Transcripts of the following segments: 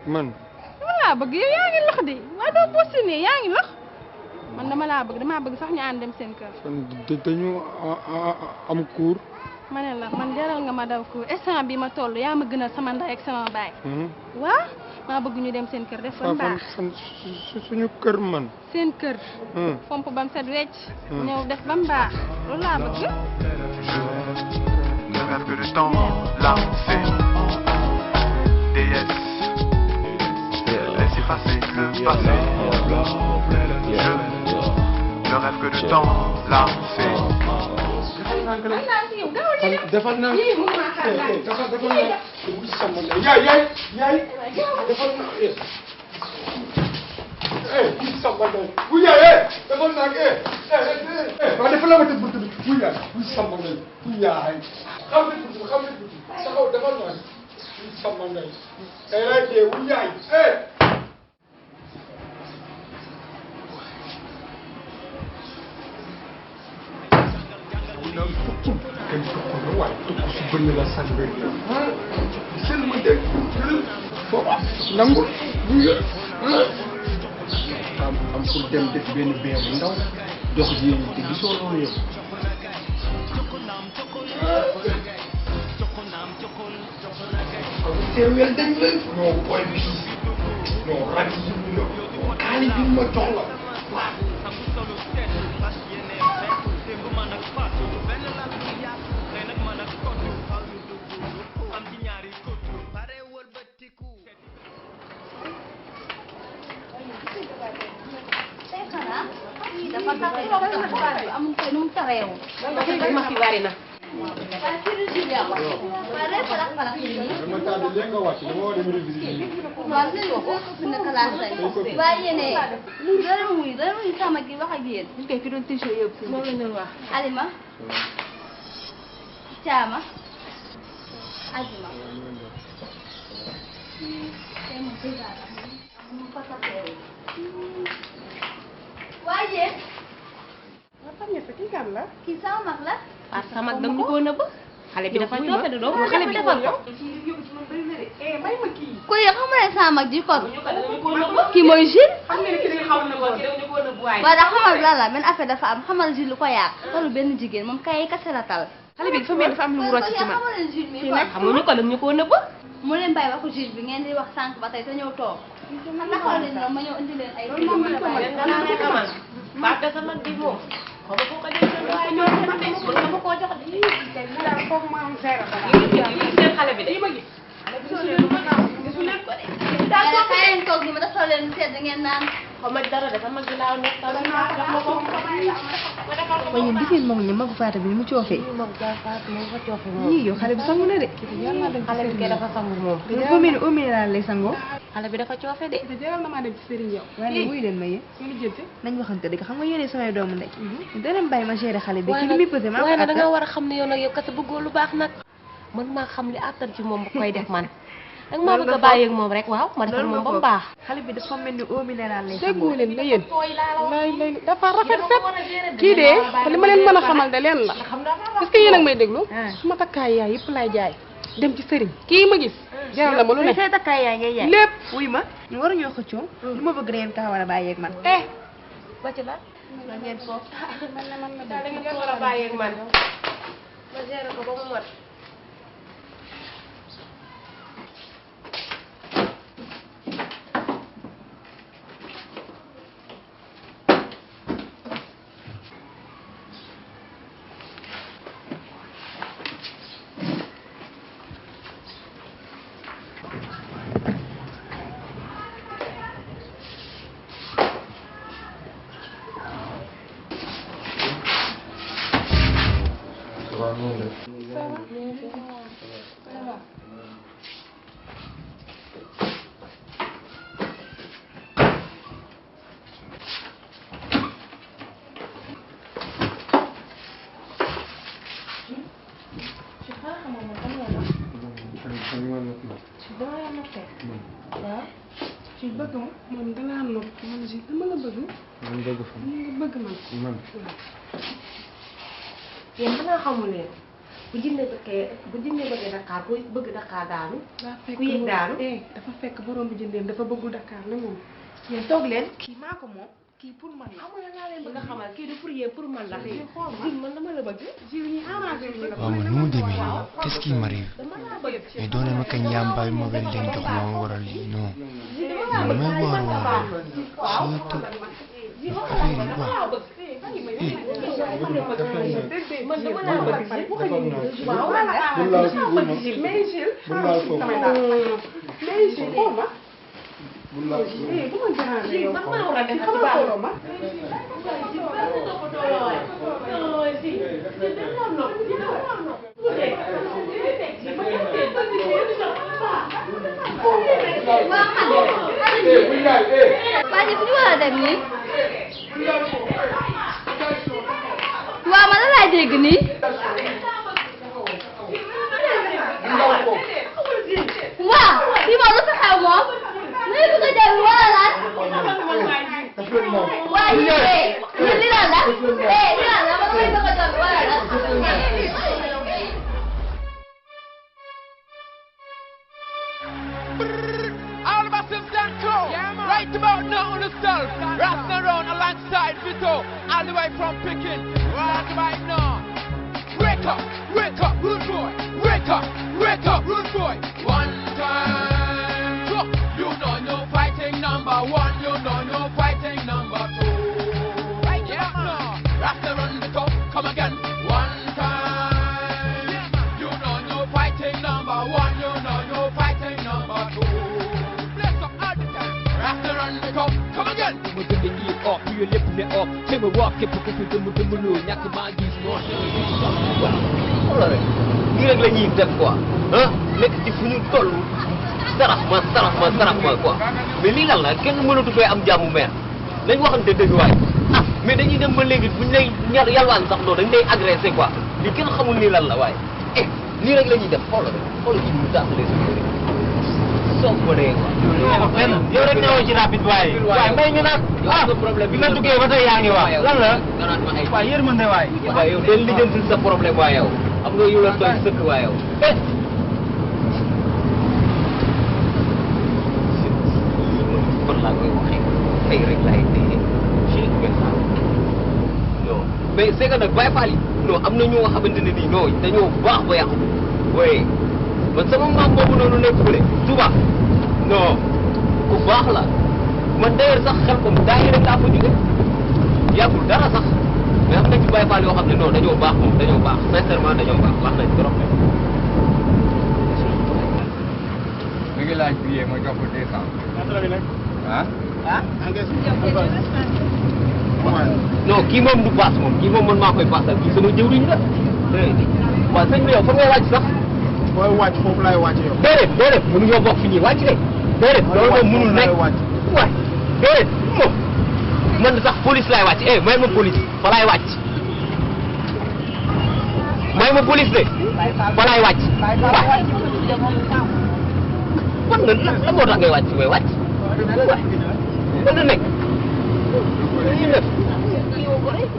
man. dama laa bëgg yow yaa ngi lox di waaye doo posté nii yaa ngi lox man damaa bëgg sax ñu ànd dem seen kër. dañu am cours. ma ne la man jaral nga ma daw cours instant bi ma toll yaa ma gënal sama ndey ak sama baay. waaw maa bëgg ñu dem seen kër def fa mbaax. suñu kër man. seen kër. fomp bam set wecc. ñëw def ba mbaax loolu laa bëgg. Ne rêve que de temps lancé. DS. Laisse effacer le passé. Je ne rêve que de temps lancé. defal naa yaay defal naa samba ndey bu yaay defal naa waaw defal la ma tëj buntu bi bu yaay bu samba ndey bu yaay xam taxaw defal naa bu samba ndey tey laa dee bu yaay waaye tukku su bëri la sànni seen ma dégg foofu nangu am pour dem def benn bee bu ndaw jox jigéen ñi te gisoo loolu yëpp. seen wel dañ leen non booy bi non rajo yi ñu la kaali bi ma jox la waaw. Alima Thiama Azima waaye kii sama mag la sama mag dam ñu ko nëbb xale bi dafa coofe de doo xale bi defal ko ko yow xam nga ne sama mag ji kon kii mooy Jules waaye da xamal lan la benn affaire dafa am xamal Jules lu ko yàq loolu benn jigéen moom kay kase la tal xale bi dafa mel dafa am lu mu rocc ci man kii nag xamuñu ko dañ ñu ko nëbb mu leen bàyyi waxu Jules bi ngeen di wax sànq ba tey te ñëw toog taxawal leen noonu ma ñëw indi leen ay Papa sama di moom xaw ma ko ko jël waaye ñoo ko ma tey ko ko jox di foofu ma am seera seen xale bi de ma gis gisu leen ko de daa ko leen toog ni ma dafa leen sedd ngeen naan xaw ma dara de sama gi laaw nekk jox ma ko waaye yéen gis ngeen moom ni magu Fatou bi ni mu coofee. moom Fatou moom fa coofe moom yii yow xale bi sangu na de. xale bi kay dafa sangu moom dafa mel ni au minéral lay sangoo. xale bi dafa coofe de jaral na maa dem ci Serigne yow. waaye wuyu leen ma yéen. suñu jënte nañ waxante dëgg xam nga yéene samay doomu ndey. dana bàyyi ma gérer xale bi. ki li muy pesé maa ko waaye nag da nga attan. war a xam ne yow nag yow kese bëggoo lu baax nag man maa xam li attan ci moom bu koy def man danga maa bëgg a bàyyi ak moom rek waaw ma defal moom ba mu baax xale bi dafa mel ni au minéral lay sangoo. déggoo leen la yéen lay dafa rafet fet kii de li ma leen mën a xamal de leen la est-ce que yéen a ngi may déglu su ma takkaay yaay yëpp laay jaay dem ci sëriñ kii ma gis jaral la ma lu ne say takkaay yaay ngay yaay. lépp wuy ma ñu waruñoo xëccoo. lu ma bëgg da ngeen kaa war a bàyyi ak man. ba ci la la ngeen foofu. da ngeen war a bàyyi ak man ma gérer ko ba mu mat ci bëgg ma moom danaa nopp man ji dama la bëgg man bëgg fa nga bëgg man man. yéen xanaa xamu leen bu jinne bëggee Dakar ku bëgg Dakar daanu. daa fekk ku yëg daanu. dafa fekk borom bi jëndeem dafa bëggul Dakar ne moom. yéen toog leen kii maa ko moom kii pour man la. amul naa leen bëgg nga xamal kii du pour yéen pour man la. xool man dama la bëgg. waaw man nu mu demee nii qu'est-ce qui m'arrive mais doone ma kañ yaa mbay mobile leen jox moo waral lii non man may waar surtout affaire yi waaw man dama laa bëgg. waaw Baaji fu ñu war a dem nii waaw man la laay dégg nii waaw fii moom lu fi xew moom muy bëgg a dem wala lan waaye yéen li lan la li lan la man may bëgg a dem wala lan All massive Danko, right about now on the self, rasta around alongside Vito, all the way from Pekin, right about now. Wake up, rude boy, wake up, rude boy. One time, you know no fighting number one, you know no fighting number two. Right now, rasta run the top, come again. One time, you know no fighting number one, you know no fighting number two. Come again. We're gonna eat off, you're lipping it off. Take a walk, get put the moon, Yakamadi's more. Nii rek la ñuy def quoi ah nekk ci fu ñu toll sarax ma quoi mais lii lan la kenn mënatu fee am jàmmu meer nañ waxante dëgg waay ah mais dañuy dem ba léegi buñ lay yalwaan sax loolu dañ lay agressé quoi li kenn xamul nii lan la waaye nii rek la ñuy def xoolal ci ñu tàmbalee sa kër soo ko dee quoi. yow rek ñëwoo ci rapide waaye. waaye mbay ñu naan problème bi nga duggee ba tey yaa ngi wax lan la. waaye yërmande waay. waaye yow del lijjanti sa problème waaye yow xam nga yow la tooy sëkk waaye yow. kon laa koy waxee tey rek laay dee ci benn non mais c'est que nag Baye Fall yi non am na ñoo xamante ne nii non dañoo baax ba yàqu oui man sama maam boobu noonu nekk fële Touba non ku baax la man d'ailleurs sax xel comme daa rek laa fa jóge yàggul dara sax mais am na ci Baye Fall yoo xam ne non dañoo baax moom dañoo baax sincèrement dañoo baax nañ trop. mi ngi laaj billet ma jox ko 200. ah. non kii moom du paas moom kii moom man maa koy paasal kii sama jëwriñ la. waaw sëñ bi yow fa ngay wàcc sax. booy wàcc foofu laay wàcc yow. déedéet mënuñoo bokk fi ñuy wàcc de. déedéet loolu moom mënul nekk waay déedéet moom man sax police laay wàcc may ma police fa laay wàcc. may ma police de fa laay wàcc. waay kon nga la moo tax ngay wàcc fi may wàcc. waay mën na nekk. li def kii woo ko rek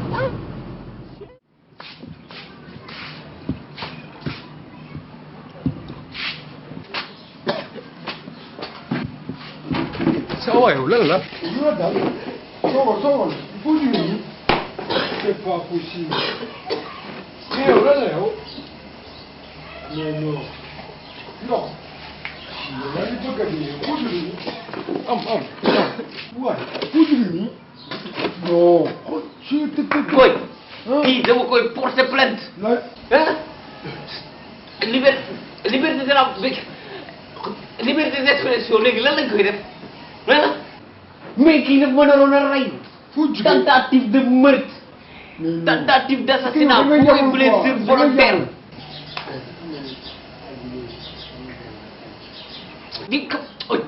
Ça yow lan la. yow daal soxal il faut ñu nii c'est pas possible mais yow lan la yow mais non non yaa ngi bëgg a dee foo jógee nii am waay foo jógee nii non je te koy kii dama koy porter plainte liberté de la liberté d'expression léegi lan lañ koy def mais kii daf ma naroon a rey. tentative de meurtre. tentative d'assassinat booy blessure volontaire.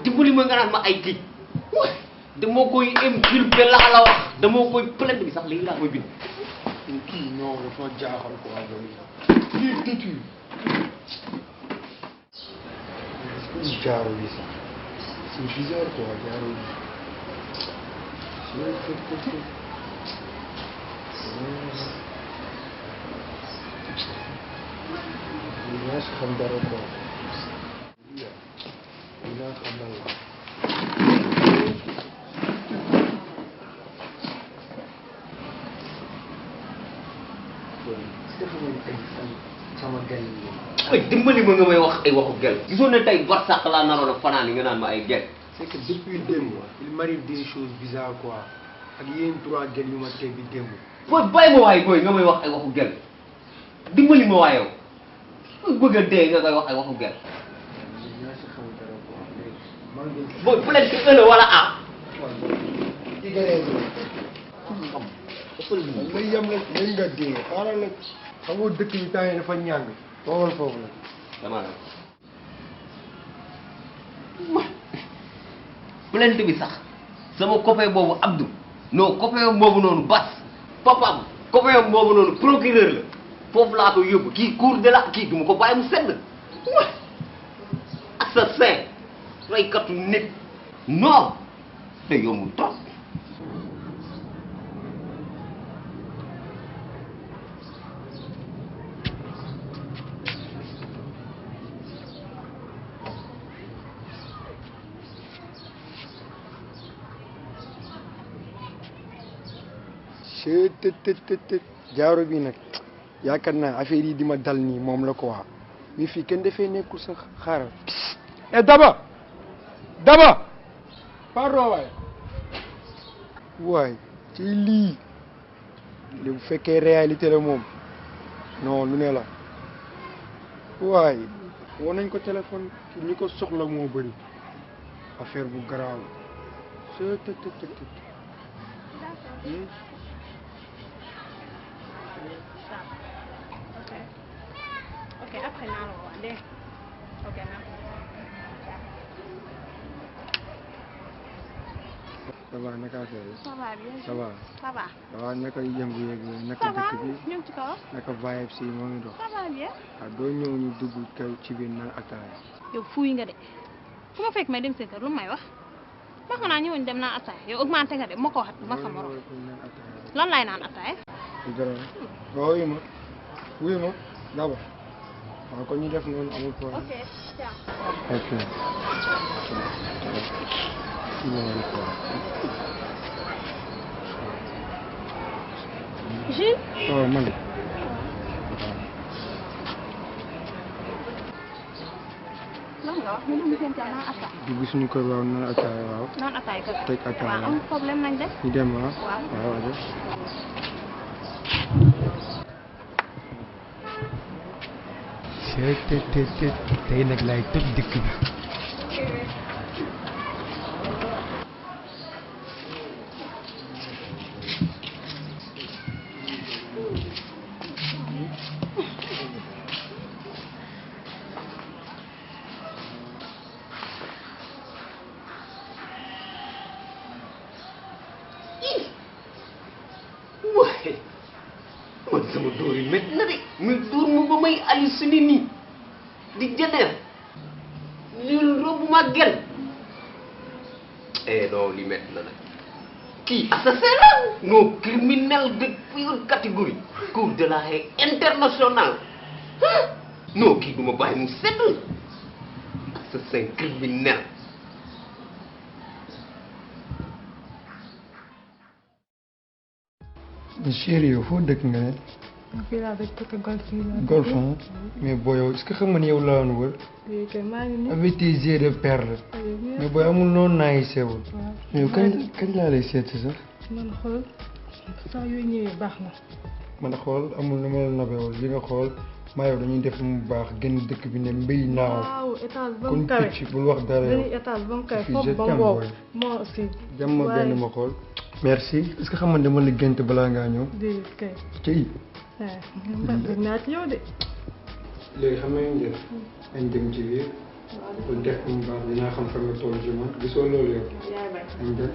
dimbali ma nga naan ma ay kii. dama koy inculpé laa la wax dama koy plainte bi sax léegi laa koy bind. kii non dafa jaaxal quoi kii têtu. est-ce que jaaro yi sax c'est bizarre quoi jaaro yi. dinaa si xam dara quoi dinaa xam lan la sama gel yi ay dimbali ma nga may wax ay waxu gel gisoon ne tey war sàq laa naroon a fanaan yi nga naan ma ay gel c'est que depuis démb il m'arrive des choses bizarres quoi ak yéen 3 gel yu ma teg bi démb booy bàyyi ma waay booy nga may wax ay waxu gel dimbali ma waay yow bëgg a dee nga koy wax ay waxu gel dinaa si xam dara quoi booy bu leen ci ëllë wala ah ci gëree nga yem rek nañ nga dee xaaral nag xam nga dëkk bi temps yi dafa ñàng toogal foofu la dama la plainte bi sax sama copain boobu Abdou non copain boobu noonu Bas papam copain boobu noonu procureur la foofu laa ko yóbbu kii cour de la kii du ma ko bàyyi mu sedd assassin raykatu nit non te yombul trop tët jaaro bi nag yaakaar naa affaire yi di ma dal nii moom la ko wax mais fii kenn dafay nekkul sax xaaral Daba pardon waay waay ci lii li bu fekkee réalité la moom non lu ne la waay woo nañ ko téléphone ñi ko soxla moo bëri affaire bu garaaw Ok, après naa la woo dégg ok naa ça va naka affaire yi ça va bien ça va ça va waaw naka yëngu-yëngu naka ça va dëkk bi ñu ngi ci kaw naka vibe si moo ngi dox ça va bien waaw doo ñëw ñu dugg kaw ci biir naan ataaya yow fuuy nga de fu ma fekk may dem seen kër lu may wax wax nga naa ñëwoon dem naan ataaya yow augmenté nga de ma ko waxat ma sa morom lan lay naan ataaya dara waaw wuyu ma Daba waaw kon ñu def noonu amul problème ok ciao ok Jules waaw man lan nga wax ñu dem seen kër naan ataaya dugg suñu kër waaw naan ataaya waaw naan ataaya kër teg ataaya waaw amul problème nañ def ñu dem waaw waaw waaw def tey nag laay toj dëkk bi waaye man sama dóor yi métti na de mais dóor ma ba may halluciné nii di jëneer lii robu ma gel non li métti na nag kii assassin la non criminel de pure catégorie cour de la Haye international non kii du ma bàyyi mu sedd assassin criminel chéri yow foo dëkk nga ne fii laa dëkk côté golf fii laa dëkk. golf mais booy yow est-ce que xam nga ni yow laa woon wër léegi kay maa ngi nii. avec tes yeux de perle mais booy amul noonu naa yi sewul mais yow kañ laa lay seet si sax man xool saa yooyu ñëwee baax na. man xool amul lu ma la nabewul li nga xool maa yow dañuy def mu baax gën dëkk bi ne mbéy naaw waaw étage ba kon mu kawe picc bul wax dara yow dañuy étage ba mu kawe fii foofu je ba t'aime mu wow booy moo aussi. jàmm ma benn ma xool merci est-ce que xam nga dama la gént balaa ngaa ñëw déedéet kay. ci waaw man bëgg naa ci yow de. léegi xam nga ñu def dañ dem ci biir bu def mu baax dinaa xam fa nga toll ci man gisoo loolu yow dañ dem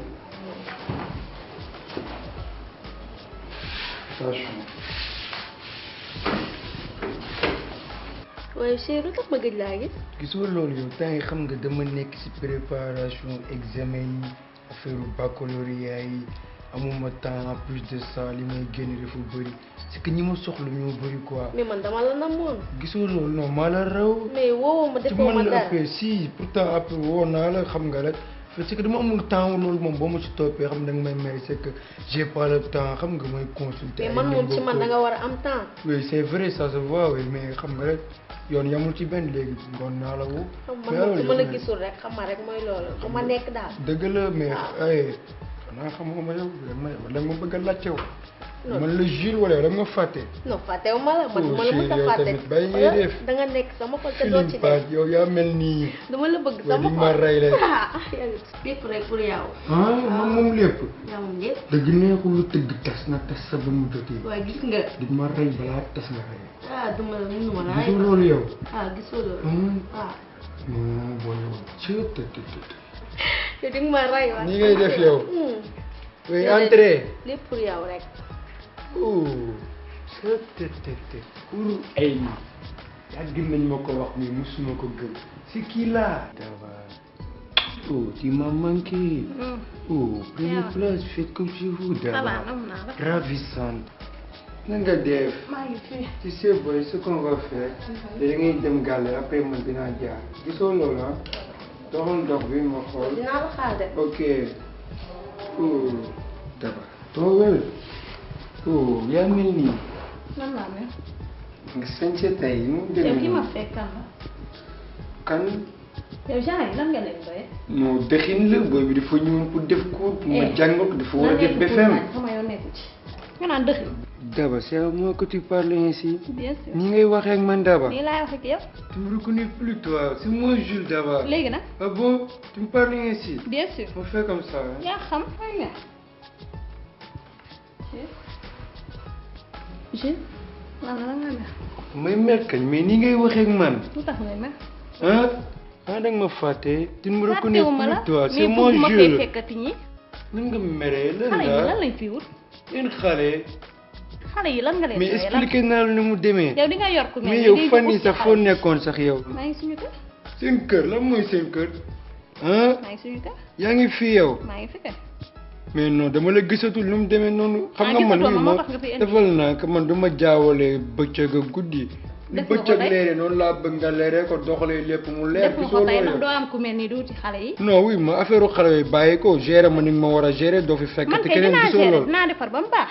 attention waaye chéri lu tax ma gëj laa gis. gisoo loolu yow temps yi xam nga dama nekk ci préparation examen yi affaire baccalauréat yi amuma temps en plus de ça li may génn dafa bëri c'est que ñi ma soxla ñoo bëri quoi. mais man dama la namoon. gisoo loolu non maa la raw. mais woo ma defoo ma dara si pourtant après woo naa la xam nga rek c'est que dama amul temps loolu moom boo ma ci toppee xam da nga may may c'est que j'ai pas le temps xam nga may consulter. mais man moom ci man da nga war a am temps. oui c'est vrai ça se voit oui mais xam nga rek yoon yamul ci benn léegi ngoon naa la woo. man moom su ma la gisul rek xam nga rek mooy loolu fu ma nekk daal. dëgg la mais ay xanaa xam nga ma yow da nga ma bëgg a laajte wu. man la Jules wala yow da nga ma fàtte. non fàttewu ma la man ma la mën a fàtte. bàyyi ngay def da nga nekk sama xol te doo ci def. yow yaa mel nii. dama la bëgg sama xol ma rey rek. lépp rek pour yow. man moom lépp. yaa moom lépp. dëgg neexul lu tëgg tas na tas sa ba mu jotee. waaye gis nga. di ma rey balaa tas nga rey. duma la gisoo loolu yow. gisoo loolu. non booy yow ci yow di nga ma rey waaye. ni ngay def yow. oui entrée. lépp pour yow rek. pour ay yàgg nañ ma ko wax mais musuma ko gëm c'est qui là. tu m'as manqué. Première place faites comme chez vous. Ravissante. na nga def. maa ngi fi. tu sais boy ce qu'on va faire. da ngay dem gàlle après man dinaa jaar gisoo loolu ah. doxal dox bi ma xool. dinaa la xaar de. ok. Daba. toogal. yaa mel nii. nan laa mel. nga sañse tey nu mu demee. yow ki ma fekk kan la. kan. yow genre yi lan nga leen doye. non dëxin la booy bi dafa ñëwoon pour def cours pour ma jàngal ko dafa war a def BFM. sama yoon nekku ci. nga naan dëxin. Daba c'est à moi que tu parles ainsi. bien sûr. ni ngay waxee ak man Daba. nii laay wax ak yow. tu me reconnais plus toi c'est moi Jules Daba. léegi nag. ah bon tu me parles ainsi. bien sûr. on fait comme ça. yaa xam ay nga. Jules. lan la nga mer. may mer kañ mais ni ngay waxee ak man. lu tax ngay mer. da nga ma fàtte. tu me reconnais fàttewuma la plus toi c'est moi mais ma Jules. fay fekkati ñi. nan nga meree lan xale yi la lan lañ fi wut. une xale. xale yi lan nga leen mais doyee expliqué naa la ni mu demee. yow di nga yor ku mel mais ni yow day fan dugg yii ci sax xale foo yi. nekkoon sax yow. maa ngi suñu kër. seen kër lan mooy seen kër. maa ngi suñu kër. yaa ngi fii yow. maa ngi fi kër. mais non dama la gisatul nu mu demee noonu. xam nga man gisatoo ma mii moo ma tax nga fi indi. defal naa que man du ma jaawale bëccëg ak guddi. ni def nga ko bëccëg tey leere noonu laa bëgg nga leere ko doxalee lépp mu leer. def nga gisoo ko tey loolu ndax doo am ku mel ni duuti xale yi. non oui ma affaire xale yooyu bàyyi ko gérer ma ni ma war a gérer doo fi fekk. man te kay keneen dinaa gisoo gérer loolu. dinaa defar ba mu baax.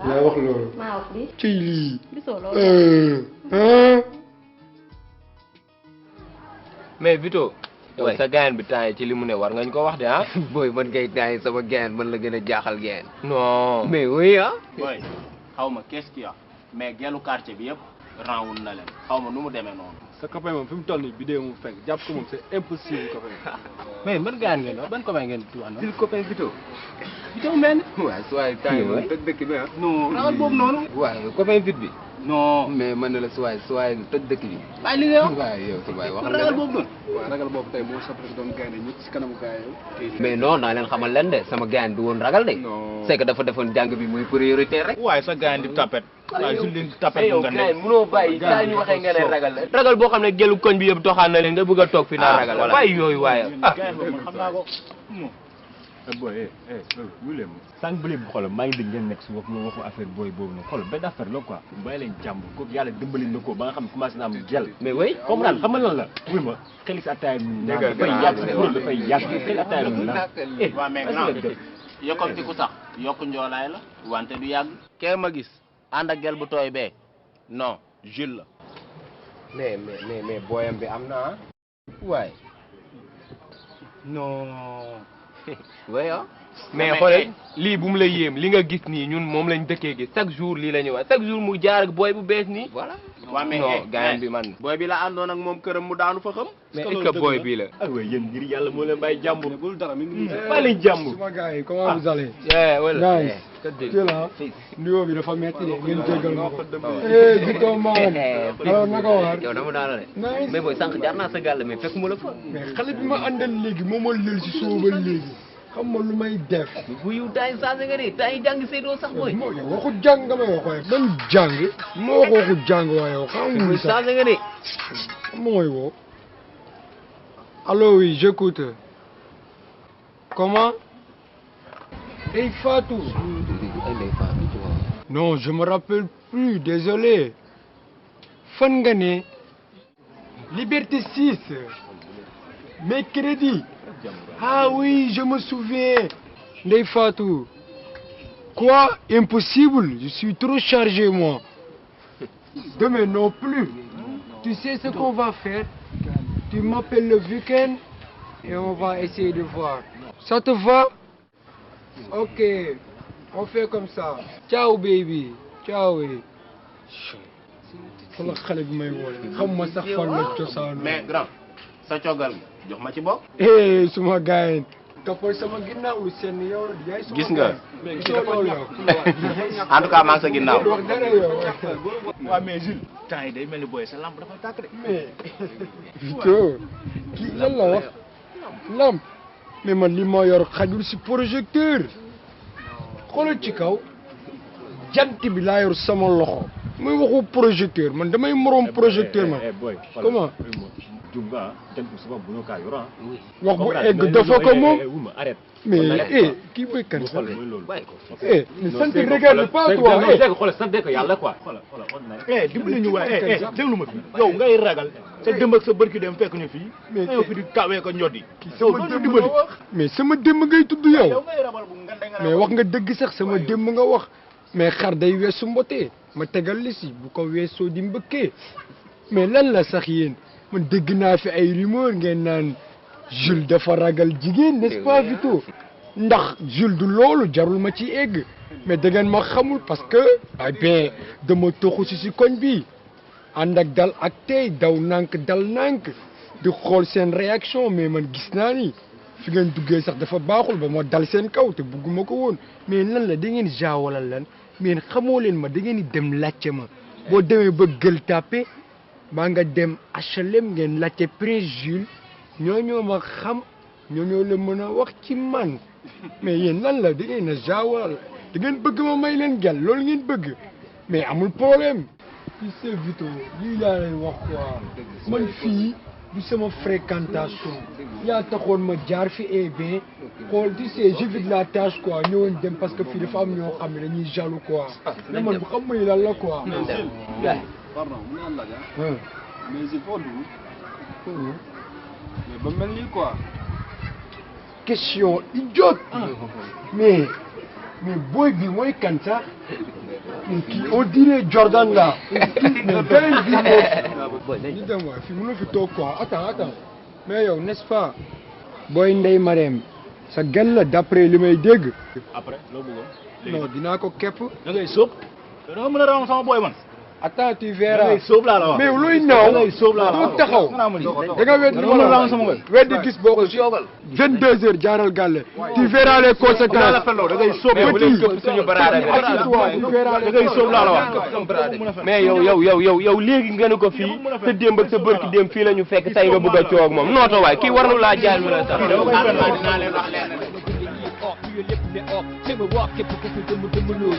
yaa wax loolu. maa wax lii. ci lii. gisoo loolu. mais Vito. yow sa gaayan bi temps yi ci li mu ne war ngañ ko wax de ah. booy man kay temps yi sama gaayan man la gën a jaaxal gaayan. non. mais oui ah. booy xaw ma qu'est-ce qu'il y a mais gelu quartier bi yëpp renwul na leen xaw ma nu mu demee noonu. sa copain moom fi mu toll nii bidéo mu fekk jàpp ko moom c'est impossible copain. mais ban gaayan ngeen wax ban copain ngeen di wax noonu. Jules copain Vito. Vito mel ni. waaw su waay temps yi moom toj dëkk bi ah. non ragal boobu noonu. waaw copain Vite bi. non. mais man na la su waay toj dëkk bi. bàyyi li nga wax. waaw yow su waay wax ragal boobu noonu. waaw ragal boobu tey moo soppali doon gaynde ñëpp si kanamu gaay yow. mais non naa leen xamal leen de sama gaayan du woon ragal de. non c'est que dafa defoon jàng bi muy priorité rek. waaye sa gaayan di tapet. waaye su leen tapet yow nga ne. gaayan mënoo bàyyi saa ñu waxee nga ne ragal la. ragal boo xam ne gelu koñ bi yëpp doxaan na leen nga bëgg a toog fi naa ragal la bàyyi yooyu waaye. gaayan boobu man xam naa ko. booy wulee ma sànq bële bi xoolal maa ngi dégg ngeen nekk su wax mu waxu affaire booy boobu nag xoolal benn affaire la quoi bàyyi leen jàmm ko yàlla dimbali na ko ba nga xam ne commencé na am gel mais oui comprendre xam nga lan la wuy ma xeli si attaaya mi naan dafay yàgg dafay yàgg xeli attaaya mi naan waaw mais grand yokkam ku sax yokku njoolaay la wante du yàgg. kee ma gis ànd ak gel bu tooy bee non Jules la. mais booyam bi am na ah. waay non. oui ah. mais xoolal lii bu mu la yéem li nga gis nii ñun moom lañ dëkkee gis chaque jour lii la ñuy wax chaque jour mu jaar ak booy bu bees nii. voilà. waaw mais non gaayan bi man. booy bi la àndoon ak moom këram mu daanu fa xam. mais est-ce que booy bii la. ah oui yéen ngir yàlla moo leen bàyyi jàmbur bul dara mi ngi bàyyi leen jàmbur. suma gars yi comment vous allez. voilà. nice. nuyoo bi dafa metti de ngeen jéggal ma ko. Vito man. alors naka waar. yow dama daana de. nice. mais booy sànq jaar naa sa gàll mais fekk mu la fa. mais xale bi ma àndal léegi moo ma lël si suba ba léegi xam ma lu may def. bu yiw temps yi changé nga de temps yi jàng seedoo sax booy. moo yow waxu jàng nga may wax waaye ban jàng moo wax waxu jàng waaye yow xam nga sax changé nga de. mooy woo. allo oui j'écoute. comment. Ndeye Fatou. Non, je me rappelle plus, désolé. Fan nga ne Liberté 6. Mercredi. Ah oui, je me souviens. Ndeye Fatou. Quoi? Impossible, je suis trop chargé moi. Demain non plus. Tu sais ce qu'on va faire? Tu m'appelles le week-end et on va essayer de voir. Ça te va? Ok, on fait comme ça. Ciao baby. Ciao. Xoolal xale bi may wooye xam ma sax fan la cosaanu. mais grand sa coogal gi jox ma ci bopp. suma gars yi toppal sama ginnaaw seen yow yaay suma gis nga. gisoo loolu yow. en tout cas maa ngi sa ginnaaw. wax dara yow. waaw mais Jules temps yi day mel ni booy sa lampe dafay tàkk de. mais Vito kii lan la wax lamp mais man li ma yor xajul si projecteur xoolal ci kaw jant bi laa yor sama loxo muy waxu projecteur man damay moroom projecteur man. comment. jum nga jant bi suba bu ñu kaa yor wax bu egg dafa ko moom. mais kii mooy kan sax. mais sant regarde pas toi. xoolal sant ko yàlla quoi. xoolal dimbali ñu waay déglu ma fi yow ngay ragal sa démb ak sa bërki dem fekk ñu fii. mais yow fi di kawee ko ñoddi. sama démb nga wax mais sama démb ngay tudd yow. mais wax nga dëgg sax sama démb nga wax. mais xar day weesu mbotee ma tegal li si bu ko weesoo di mbëkkee mais lan la sax yéen man dégg naa fi ay rumeur ngeen naan Jules dafa ragal jigéen n'est-ce pas Vito ndax Jules du loolu jarul ma ci egg mais da ngeen ma xamul parce que ay bien dama toxu si koñ bi ànd ak dal ak tey daw nànk dal nànk di xool seen réaction mais man gis naa ni fi ngeen duggee sax dafa baaxul ba ma dal seen kaw te bugguma ko woon mais lan la da ngeen jaawalal lan mais xamoo leen ma da ngeen di dem laajte ma boo demee ba Gueule Tapée maa nga dem HLM ngeen laajte Prince Jules ñoo ma xam ñoo la mën a wax ci man mais yéen lan la da ngeen a jaawalal da ngeen bëgg ma may leen gel loolu ngeen bëgg mais amul problème. tu sais Vito lii laa lay wax quoi man fii du sama fréquentation yaa taxoon ma jaar fi bien xool tu sais j'évite la tâche quoi ñëwoon dem parce que fii dafa am ñoo xam ne dañuy jaloux quoi mais man bu xam may lan la quoi. pardon mu naan la mais il faut dugg mais ba mel nii quoi. question idiote. mais boy bi mooy kan sax kii on dirait Jordan là. mais beneen bi moom. ñu dem waay fii mënoo fi toog quoi attends mais yow n'est-ce pas. booy Ndeye Marème sa gan la d'après li may dégg. après loo bëggoon. non dinaa ko képp. da ngay sóob. da nga mën a raw sama boy man. attends tu verras. da ngay sóob laa la wax. mais looy naaw. da ngay sóob laa la wax doo taxaw. da nga wedd li ma la wax weddi gis boo ko 22 heures jaaral gàlle. tu verras les conséquences. da ngay sóob suñu baraade da ngay sóob laa la wax. mais yow léegi nga ne ko fii te démb ak sa bërki démb fii la ñu fekk tey nga bëgg a coow ak moom nooto waay kii war na laa jaay lu la sax. Timber walk, keep a cookie, dumb,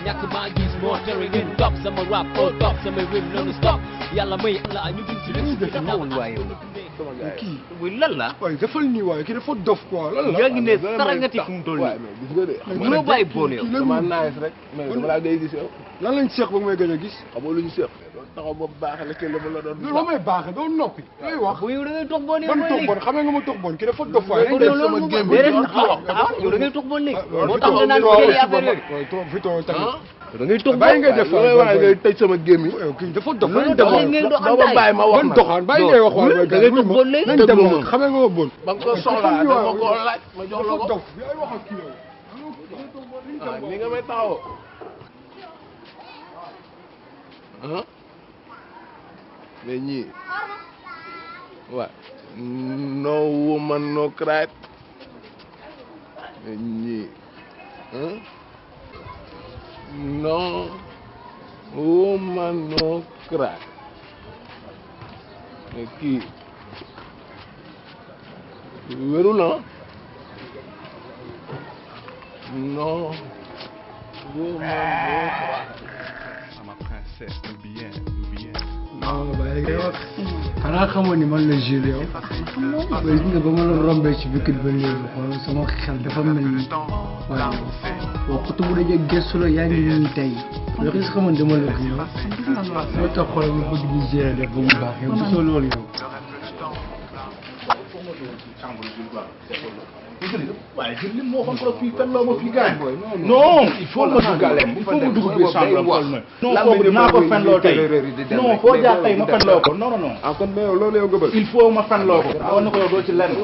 yak my geese, more tearing in top, some rap, all top, some rim, non stop. Yalla may la, ñu ngi ci lu nawul waaye. kii oui lan la. waaye defal nii waaye kii dafa dof quoi lan la. yaa ngi ne sarangati fu mu toll nii. mënoo bàyyi boon yow. dama nice rek mais dama laa day gis yow. lan lañ seex ba may gën a gis. xamoo lu ñu seex. taxaw ba baax la kii la ma la doon. loolu may baaxee doo noppi. looy wax bu yow da ngay tox boon yow. ban tox boon xamee nga ma tox boon kii dafa dof waaye. sama géem bi yow da ngay tox boon léegi. moo tax nga naan kii affaire yooyu. Vito tamit. da ngay tox bàyyi ngay def ngay tëj sama géem yi. kii dafa dof nañ dem dama bàyyi ma wax man doxaan bàyyi ngay wax waaye. da ngay tox boon léegi. nañ dem moom xamee nga ma bon. ba nga ko soxlaa dama ko laaj ma jox la ko. dof bi ay wax ak kii yow. ni nga may taxaw. mais ñii waaw no woman no cry mais ñii no woman no cry mais kii wéru na no woman no cry. Ma princesse, nous bien. non bàyyi ngay wax. xanaa xamoon ni man la Jules yow. gis nga ba ma la rombee ci bukit ba léegi xool sama xel dafa mel ni waaw waaw ku tubu daje gëstu la yaa ngi nii tey yoo xam ne xamoon dama la ko yow. moo tax xool ma bëgg di gérer def ba mu baax yow gisoo loolu yow. waaye jël lim moo xam ko fii fen loo ma fii gaañ non il faut ma duggalem il faut ma dugg biir chambre non foofu dinaa ko fen loo tey non foo jaar tey ma fen loo ko non non non il faut ma fen loo ko awoon na ko yow doo ci lenn